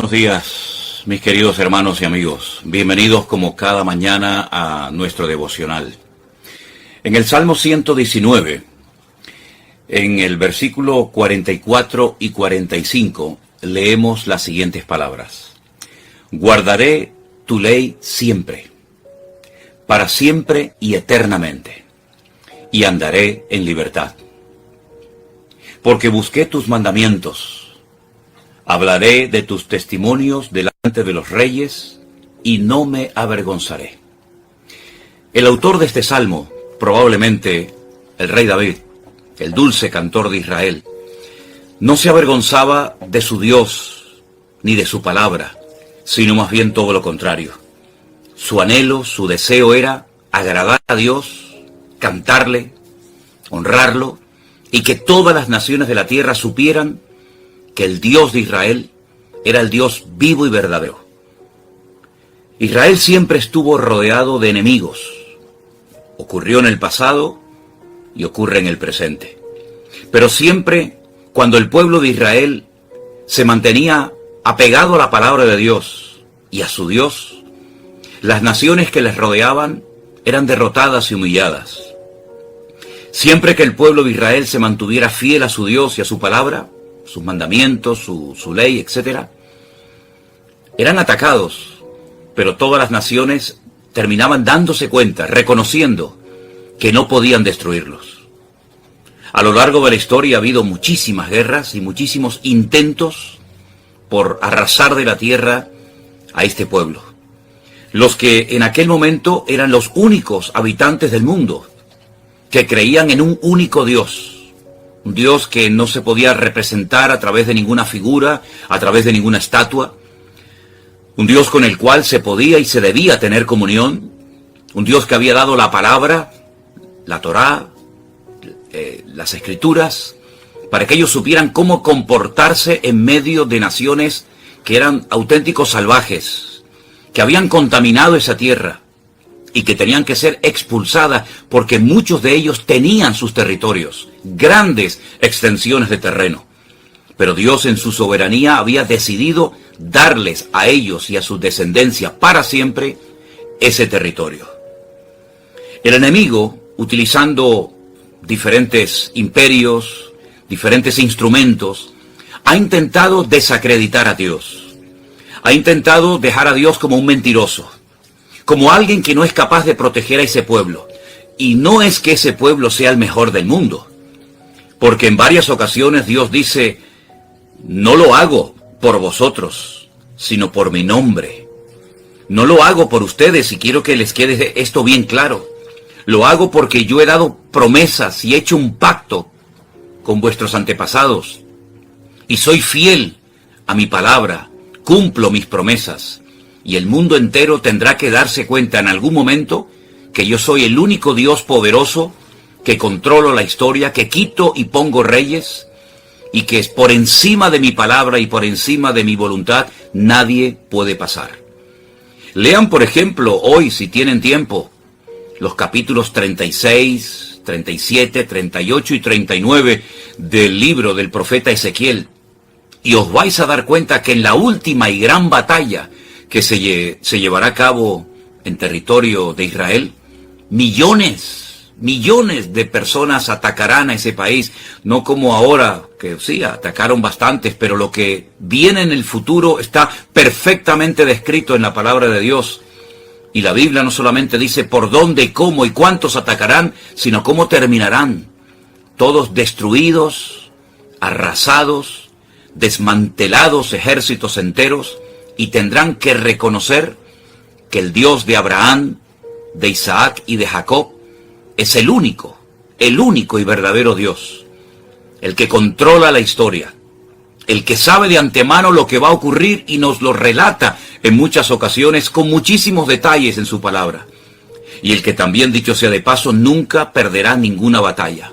Buenos días, mis queridos hermanos y amigos. Bienvenidos como cada mañana a nuestro devocional. En el Salmo 119, en el versículo 44 y 45, leemos las siguientes palabras. Guardaré tu ley siempre, para siempre y eternamente, y andaré en libertad. Porque busqué tus mandamientos. Hablaré de tus testimonios delante de los reyes y no me avergonzaré. El autor de este salmo, probablemente el rey David, el dulce cantor de Israel, no se avergonzaba de su Dios ni de su palabra, sino más bien todo lo contrario. Su anhelo, su deseo era agradar a Dios, cantarle, honrarlo, y que todas las naciones de la tierra supieran que el Dios de Israel era el Dios vivo y verdadero. Israel siempre estuvo rodeado de enemigos. Ocurrió en el pasado y ocurre en el presente. Pero siempre, cuando el pueblo de Israel se mantenía apegado a la palabra de Dios y a su Dios, las naciones que les rodeaban eran derrotadas y humilladas. Siempre que el pueblo de Israel se mantuviera fiel a su Dios y a su palabra, sus mandamientos, su ley, etc., eran atacados, pero todas las naciones terminaban dándose cuenta, reconociendo que no podían destruirlos. A lo largo de la historia ha habido muchísimas guerras y muchísimos intentos por arrasar de la tierra a este pueblo. Los que en aquel momento eran los únicos habitantes del mundo, que creían en un único Dios, un Dios que no se podía representar a través de ninguna figura, a través de ninguna estatua, un Dios con el cual se podía y se debía tener comunión, un Dios que había dado la palabra, la Torá, las Escrituras, para que ellos supieran cómo comportarse en medio de naciones que eran auténticos salvajes, que habían contaminado esa tierra y que tenían que ser expulsadas porque muchos de ellos tenían sus territorios, grandes extensiones de terreno. Pero Dios en su soberanía había decidido darles a ellos y a su descendencia para siempre ese territorio. El enemigo, utilizando diferentes imperios, diferentes instrumentos, ha intentado desacreditar a Dios. Ha intentado dejar a Dios como un mentiroso, como alguien que no es capaz de proteger a ese pueblo. Y no es que ese pueblo sea el mejor del mundo, porque en varias ocasiones Dios dice, no lo hago por vosotros, sino por mi nombre. No lo hago por ustedes, y quiero que les quede esto bien claro. Lo hago porque yo he dado promesas y he hecho un pacto con vuestros antepasados. Y soy fiel a mi palabra, cumplo mis promesas. Y el mundo entero tendrá que darse cuenta en algún momento que yo soy el único Dios poderoso, que controlo la historia, que quito y pongo reyes, y que es por encima de mi palabra y por encima de mi voluntad nadie puede pasar. Lean, por ejemplo, hoy, si tienen tiempo, los capítulos 36, 37, 38 y 39 del libro del profeta Ezequiel, y os vais a dar cuenta que en la última y gran batalla que se llevará a cabo en territorio de Israel, millones de personas atacarán a ese país, no como ahora, que sí, atacaron bastantes, pero lo que viene en el futuro está perfectamente descrito en la palabra de Dios. Y la Biblia no solamente dice por dónde, cómo y cuántos atacarán, sino cómo terminarán. Todos destruidos, arrasados, desmantelados ejércitos enteros, y tendrán que reconocer que el Dios de Abraham, de Isaac y de Jacob es el único y verdadero Dios, el que controla la historia, el que sabe de antemano lo que va a ocurrir y nos lo relata en muchas ocasiones con muchísimos detalles en su palabra, y el que también, dicho sea de paso, nunca perderá ninguna batalla.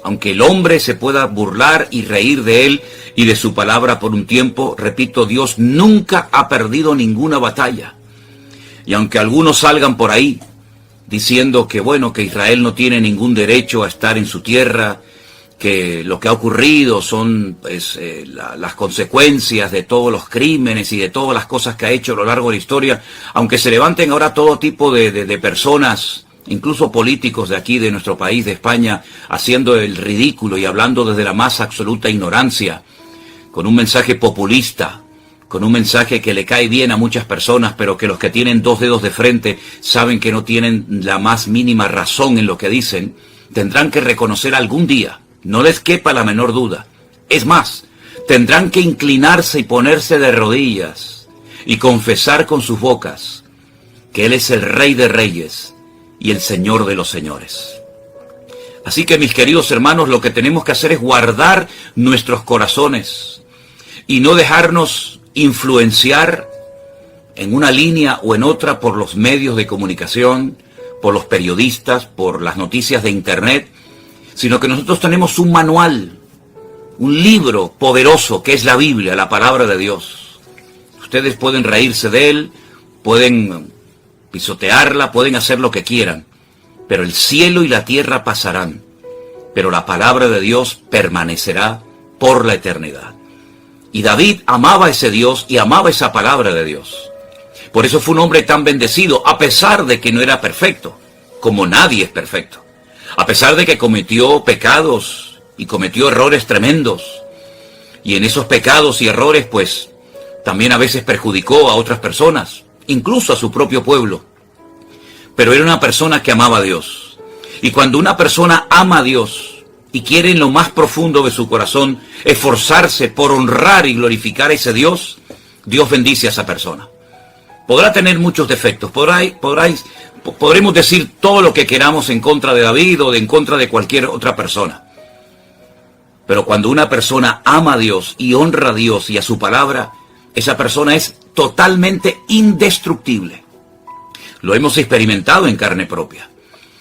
Aunque el hombre se pueda burlar y reír de él y de su palabra por un tiempo, repito, Dios nunca ha perdido ninguna batalla. Y aunque algunos salgan por ahí diciendo que bueno, que Israel no tiene ningún derecho a estar en su tierra que lo que ha ocurrido son las consecuencias de todos los crímenes y de todas las cosas que ha hecho a lo largo de la historia, aunque se levanten ahora todo tipo de personas, incluso políticos de aquí, de nuestro país, de España, haciendo el ridículo y hablando desde la más absoluta ignorancia, con un mensaje populista, con un mensaje que le cae bien a muchas personas, pero que los que tienen dos dedos de frente saben que no tienen la más mínima razón en lo que dicen, tendrán que reconocer algún día, no les quepa la menor duda. Es más, tendrán que inclinarse y ponerse de rodillas y confesar con sus bocas que Él es el Rey de Reyes y el Señor de los Señores. Así que, mis queridos hermanos, lo que tenemos que hacer es guardar nuestros corazones y no dejarnos influenciar en una línea o en otra por los medios de comunicación, por los periodistas, por las noticias de internet, sino que nosotros tenemos un manual, un libro poderoso que es la Biblia, la palabra de Dios. Ustedes pueden reírse de él, pueden pisotearla, pueden hacer lo que quieran, pero el cielo y la tierra pasarán, pero la palabra de Dios permanecerá por la eternidad. Y David amaba a ese Dios y amaba esa palabra de Dios. Por eso fue un hombre tan bendecido, a pesar de que no era perfecto, como nadie es perfecto. A pesar de que cometió pecados y cometió errores tremendos. Y en esos pecados y errores, pues, también a veces perjudicó a otras personas, incluso a su propio pueblo. Pero era una persona que amaba a Dios. Y cuando una persona ama a Dios y quiere en lo más profundo de su corazón esforzarse por honrar y glorificar a ese Dios, Dios bendice a esa persona. Podrá tener muchos defectos, podremos decir todo lo que queramos en contra de David o en contra de cualquier otra persona. Pero cuando una persona ama a Dios y honra a Dios y a su palabra, esa persona es totalmente indestructible. Lo hemos experimentado en carne propia.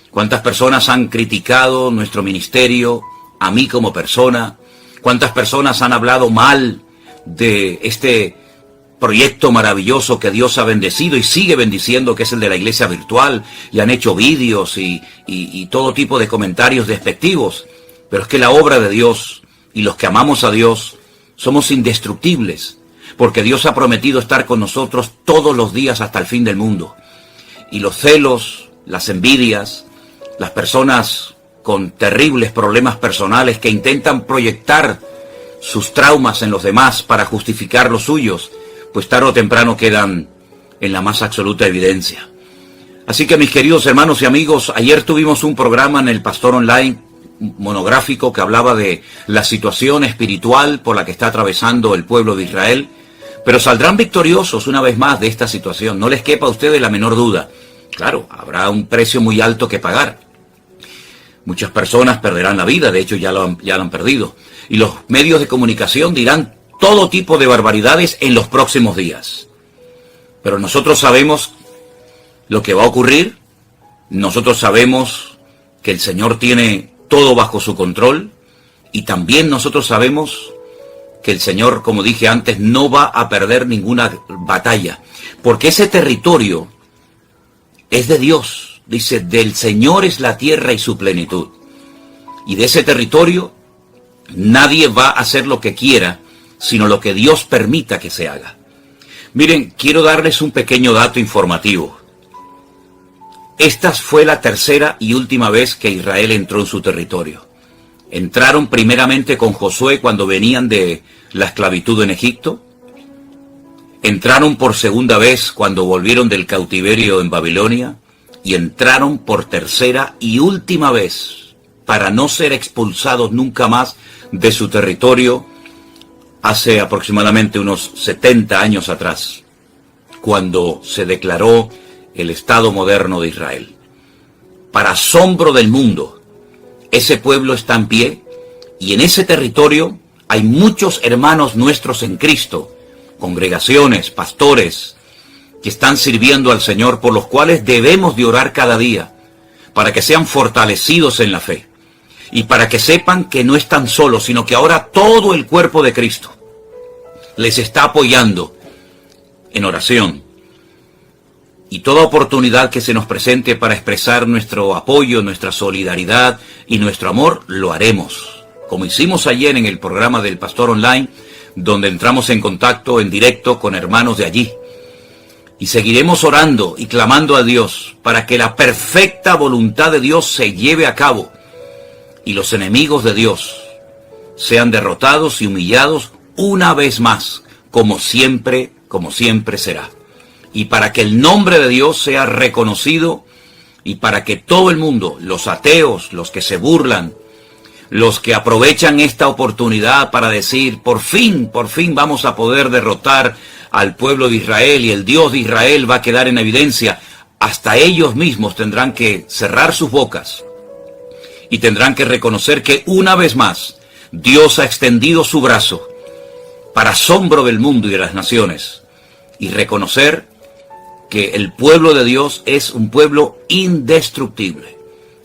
¿Cuántas personas han criticado nuestro ministerio, a mí como persona? ¿Cuántas personas han hablado mal de este proyecto maravilloso que Dios ha bendecido y sigue bendiciendo, que es el de la iglesia virtual? Y han hecho vídeos y todo tipo de comentarios despectivos. Pero es que la obra de Dios y los que amamos a Dios somos indestructibles, porque Dios ha prometido estar con nosotros todos los días hasta el fin del mundo. Y los celos, las envidias, las personas con terribles problemas personales que intentan proyectar sus traumas en los demás para justificar los suyos, pues tarde o temprano quedan en la más absoluta evidencia. Así que, mis queridos hermanos y amigos, ayer tuvimos un programa en el Pastor Online monográfico que hablaba de la situación espiritual por la que está atravesando el pueblo de Israel, pero saldrán victoriosos una vez más de esta situación, no les quepa a ustedes la menor duda. Claro, habrá un precio muy alto que pagar. Muchas personas perderán la vida, de hecho ya lo han perdido. Y los medios de comunicación dirán todo tipo de barbaridades en los próximos días. Pero nosotros sabemos lo que va a ocurrir, nosotros sabemos que el Señor tiene todo bajo su control, y también nosotros sabemos que el Señor, como dije antes, no va a perder ninguna batalla, porque ese territorio es de Dios. Dice, del Señor es la tierra y su plenitud. Y de ese territorio nadie va a hacer lo que quiera, sino lo que Dios permita que se haga. Miren, quiero darles un pequeño dato informativo. Esta fue la tercera y última vez que Israel entró en su territorio. Entraron primeramente con Josué cuando venían de la esclavitud en Egipto. Entraron por segunda vez cuando volvieron del cautiverio en Babilonia. Y entraron por tercera y última vez para no ser expulsados nunca más de su territorio hace aproximadamente unos 70 años atrás, cuando se declaró el Estado moderno de Israel. Para asombro del mundo, ese pueblo está en pie y en ese territorio hay muchos hermanos nuestros en Cristo, congregaciones, pastores, que están sirviendo al Señor, por los cuales debemos de orar cada día, para que sean fortalecidos en la fe, y para que sepan que no están solos, sino que ahora todo el cuerpo de Cristo les está apoyando en oración. Y toda oportunidad que se nos presente para expresar nuestro apoyo, nuestra solidaridad y nuestro amor, lo haremos. como hicimos ayer en el programa del Pastor Online, donde entramos en contacto en directo con hermanos de allí. Y seguiremos orando y clamando a Dios para que la perfecta voluntad de Dios se lleve a cabo y los enemigos de Dios sean derrotados y humillados una vez más, como siempre será. Y para que el nombre de Dios sea reconocido y para que todo el mundo, los ateos, los que se burlan, los que aprovechan esta oportunidad para decir, por fin vamos a poder derrotar al pueblo de Israel y el Dios de Israel va a quedar en evidencia, hasta ellos mismos tendrán que cerrar sus bocas y tendrán que reconocer que una vez más Dios ha extendido su brazo para asombro del mundo y de las naciones y reconocer que el pueblo de Dios es un pueblo indestructible.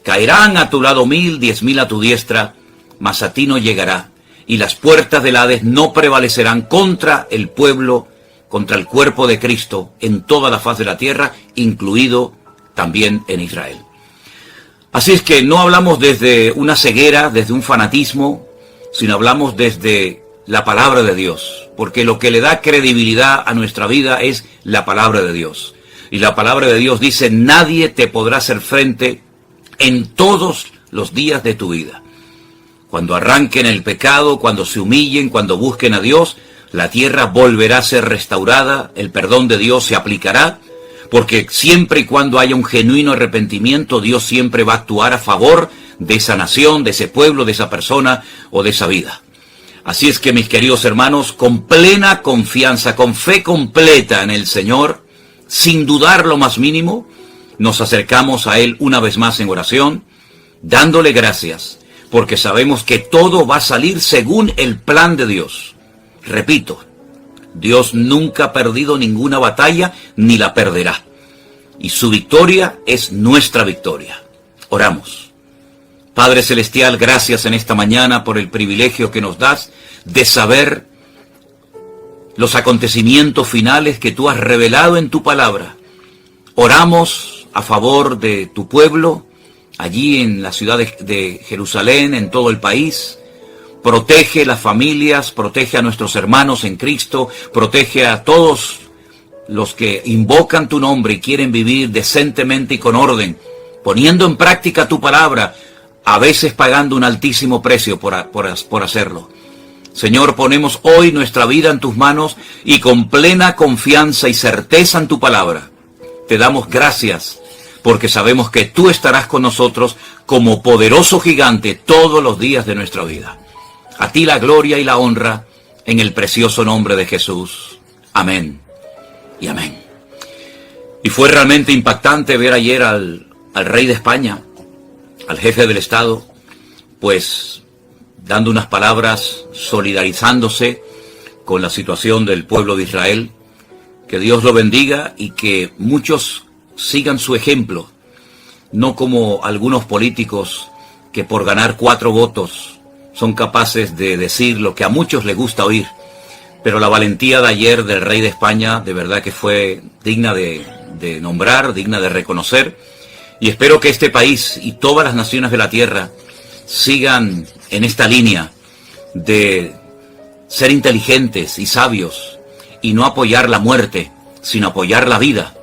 Caerán a tu lado 1000, 10.000 a tu diestra, mas a ti no llegará, y las puertas del Hades no prevalecerán contra el pueblo, contra el cuerpo de Cristo en toda la faz de la tierra, incluido también en Israel. Así es que no hablamos desde una ceguera, desde un fanatismo, sino hablamos desde la palabra de Dios, porque lo que le da credibilidad a nuestra vida es la palabra de Dios. Y la palabra de Dios dice, nadie te podrá hacer frente en todos los días de tu vida. Cuando arranquen el pecado, cuando se humillen, cuando busquen a Dios, la tierra volverá a ser restaurada, el perdón de Dios se aplicará, porque siempre y cuando haya un genuino arrepentimiento, Dios siempre va a actuar a favor de esa nación, de ese pueblo, de esa persona o de esa vida. Así es que, mis queridos hermanos, con plena confianza, con fe completa en el Señor, sin dudar lo más mínimo, nos acercamos a Él una vez más en oración, dándole gracias, porque sabemos que todo va a salir según el plan de Dios. Repito, Dios nunca ha perdido ninguna batalla, ni la perderá. Y su victoria es nuestra victoria. Oramos. Padre Celestial, gracias en esta mañana por el privilegio que nos das de saber los acontecimientos finales que tú has revelado en tu palabra. Oramos a favor de tu pueblo, allí en la ciudad de Jerusalén, en todo el país. Protege las familias, protege a nuestros hermanos en Cristo, protege a todos los que invocan tu nombre y quieren vivir decentemente y con orden, poniendo en práctica tu palabra, a veces pagando un altísimo precio por hacerlo. Señor, ponemos hoy nuestra vida en tus manos y con plena confianza y certeza en tu palabra, te damos gracias porque sabemos que tú estarás con nosotros como poderoso gigante todos los días de nuestra vida. A ti la gloria y la honra en el precioso nombre de Jesús. Amén y amén. Y fue realmente impactante ver ayer al rey de España, al jefe del Estado, pues dando unas palabras, solidarizándose con la situación del pueblo de Israel. Que Dios lo bendiga y que muchos sigan su ejemplo, no como algunos políticos que por ganar 4 votos son capaces de decir lo que a muchos les gusta oír. Pero la valentía de ayer del rey de España, de verdad que fue digna de nombrar, digna de reconocer. Y espero que este país y todas las naciones de la tierra sigan en esta línea de ser inteligentes y sabios y no apoyar la muerte, sino apoyar la vida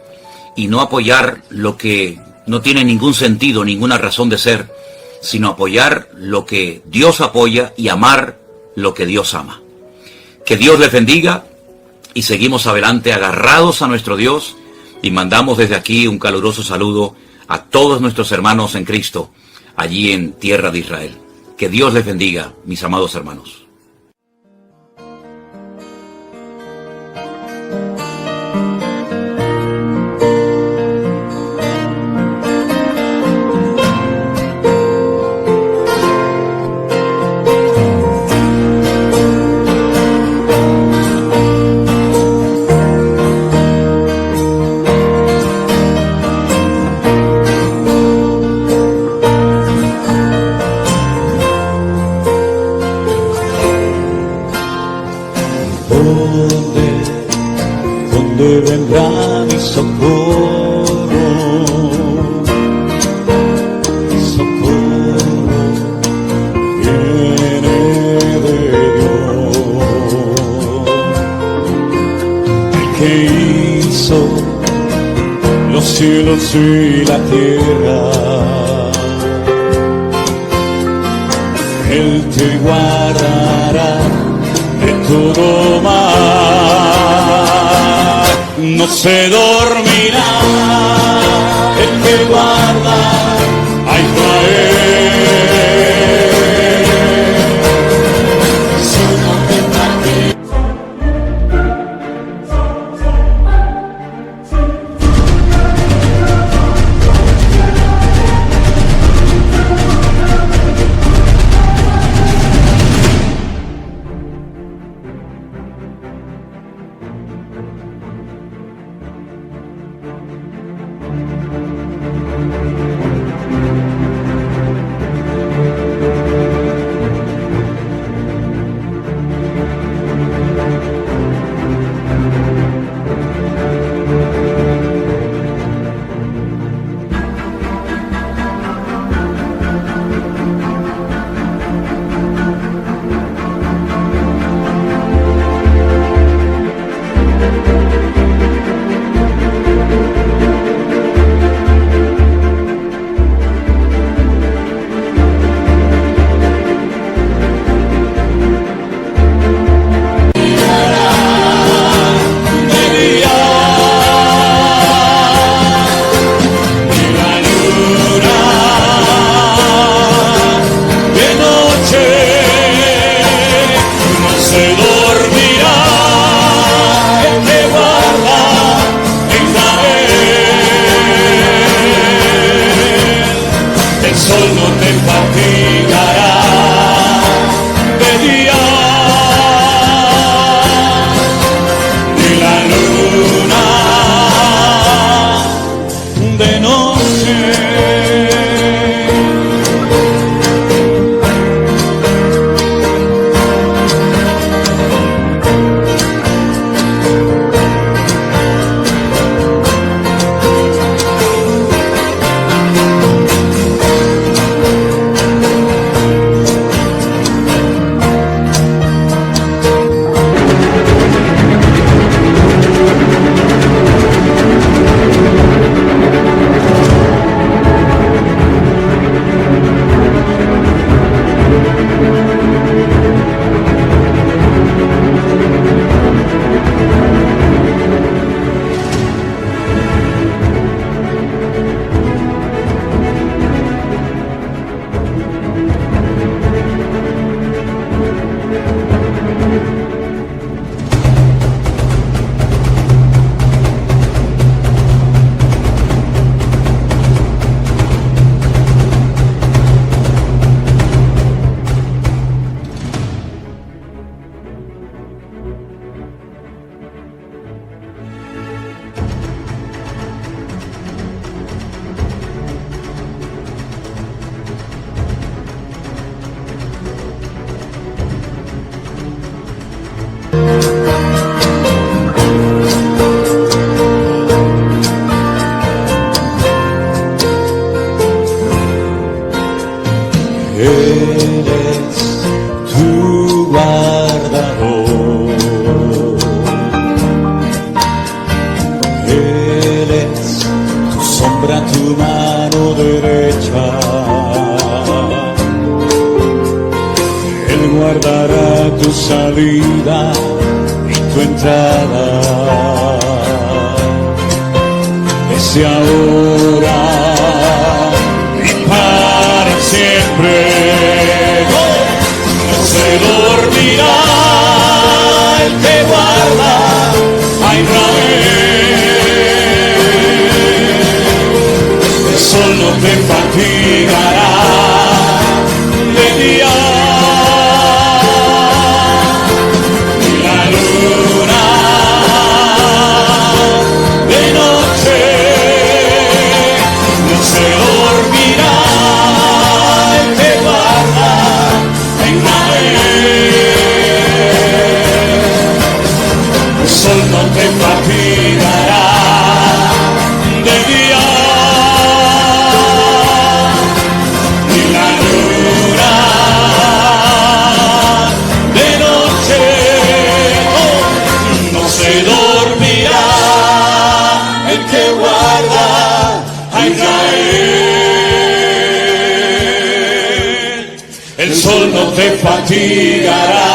y no apoyar lo que no tiene ningún sentido, ninguna razón de ser, sino apoyar lo que Dios apoya y amar lo que Dios ama. Que Dios les bendiga y seguimos adelante agarrados a nuestro Dios y mandamos desde aquí un caluroso saludo a todos nuestros hermanos en Cristo, allí en tierra de Israel. Que Dios les bendiga, mis amados hermanos. ¿Dónde vendrá mi socorro? Mi socorro viene cielos y la tierra. Él te guardará de todo mal. No se dormirá el que guarda a Israel. guardará tu salida y tu entrada. Desde ahora y para siempre. No se dormirá el que guarda a Israel. El sol no te fatigará de día. Fatigará de día no te fatigará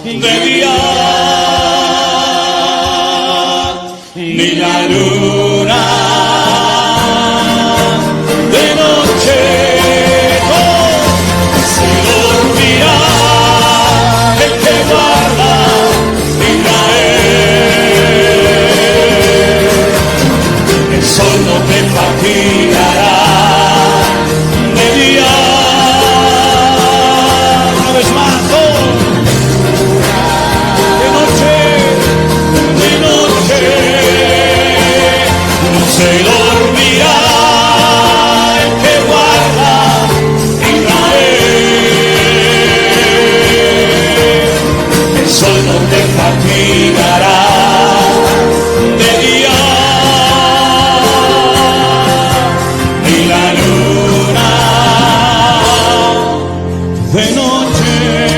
de día, ni la luna de noche. No se dormirá el que guarda Israel. El sol no te fatigará de día. Una vez más, de noche, no se dormirá el que guarda Israel. El sol no te fatigará de día, ni la luna de noche.